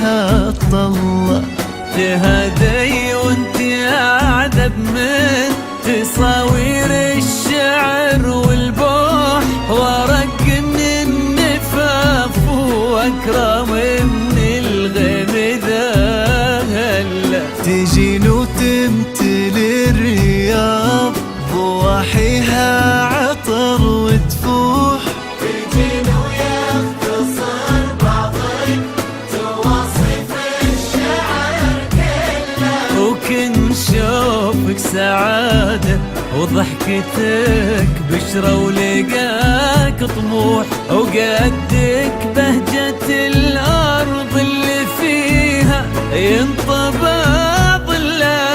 عليها طلة، تهدي وانت اعذب من تصاوير الشعر والبوح، وارق من النفاف واكرم من الغيم ذهل. تجين وتمتلي الرياض ضواحيها عطر وتفوح، تجين ويختصر بعضك توصف الشعر كله، وكن شوفك سعادة وضحكتك بشرة ولقاك طموح، وقدك بهجة الأرض اللي فيها ينطبع ظلها.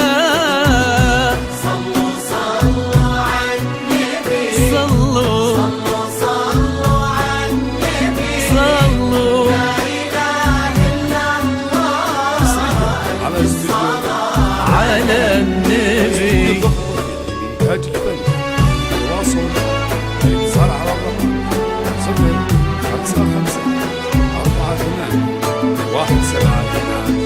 صلوا صلوا عالنبي، صلوا صلوا صلوا عالنبي، صلوا لا إله إلا الله، الصلاة على النبي. منهاج الفن تواصل الاتصال على الرقم 055 48 178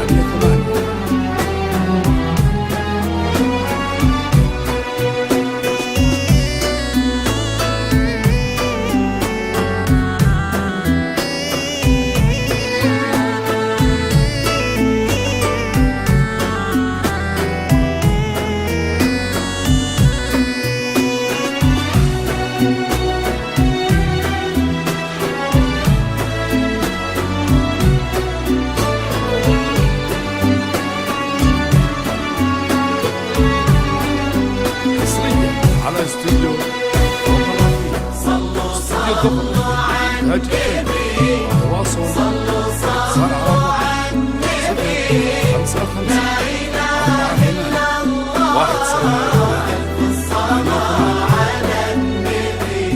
88. على استوديو صلوا صلوا عالنبي، تواصل صلوا صلوا عالنبي، 55 لا إله إلا الله، 178. الصلاة على النبي.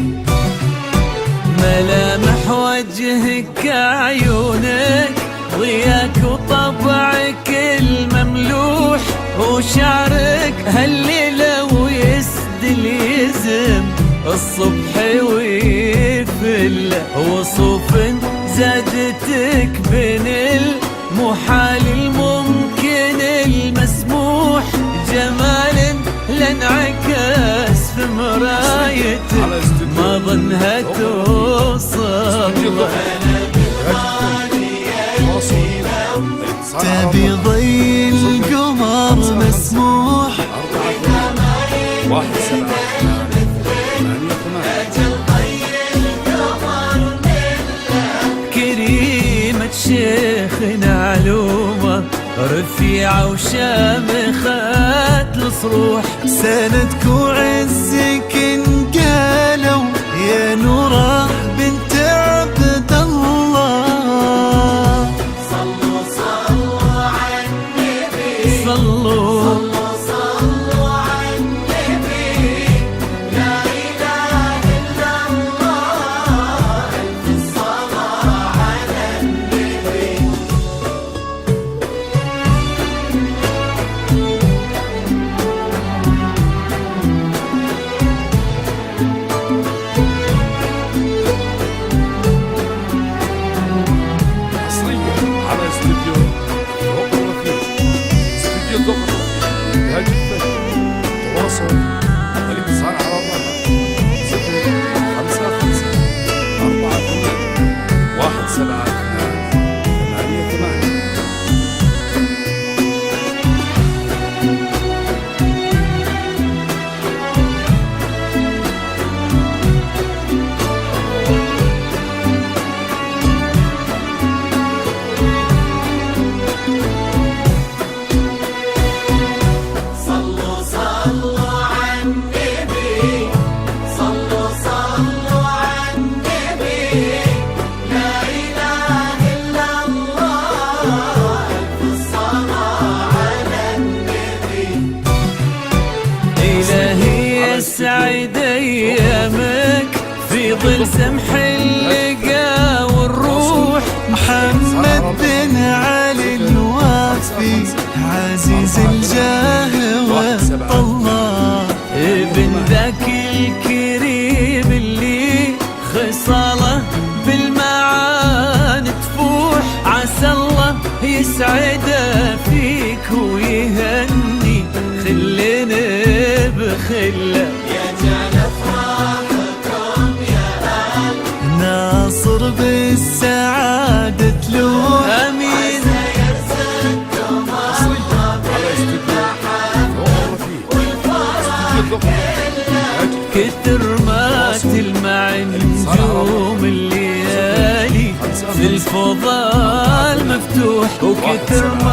ملامح وجهك عيونك ضياك وطبعك المملوح، وشعرك هالليلة ويسدل يزم الصبح ويفل، وصوف زادتك بين المحال الممكن المسموح، جمال لانعكس في مرايتك ما ظنها توصل. تبي ضي القمر مسموح، 178. كريمة شيخنا علومة رفيعة وشامخات الصروح، سندك وعزك انقالوا يا نوره بنت عبد الله. صلوا صلوا عالنبي، صلوا صلوا صلوا عالنبي، لا إله إلا الله، الصلاة على النبي. على استوديو ذوق الرفيق، استوديو ذوق الرفيق منهاج الفن تواصل الاتصال على الرقم 055 48 178 88. صلوا صلوا عالنبي، صلوا صلوا عالنبي، لا إله إلا الله، الصلاة على النبي. إلهي يسعد أيامك في ظل سمح اللقا والروح، محمد بن علي الوافي عزيز الجاه والطلال، ابن ذاك الكريم اللي خصاله بالمعاني تفوح، عسى الله يسعده فيك ويهني خلنا بخله يجعل افراحكم يا اهل ناصر بالسعادة تلوح امين سيرزقكم الله كتر ما تلمع نجوم الليالي في الفضاء المفتوح وكتر ما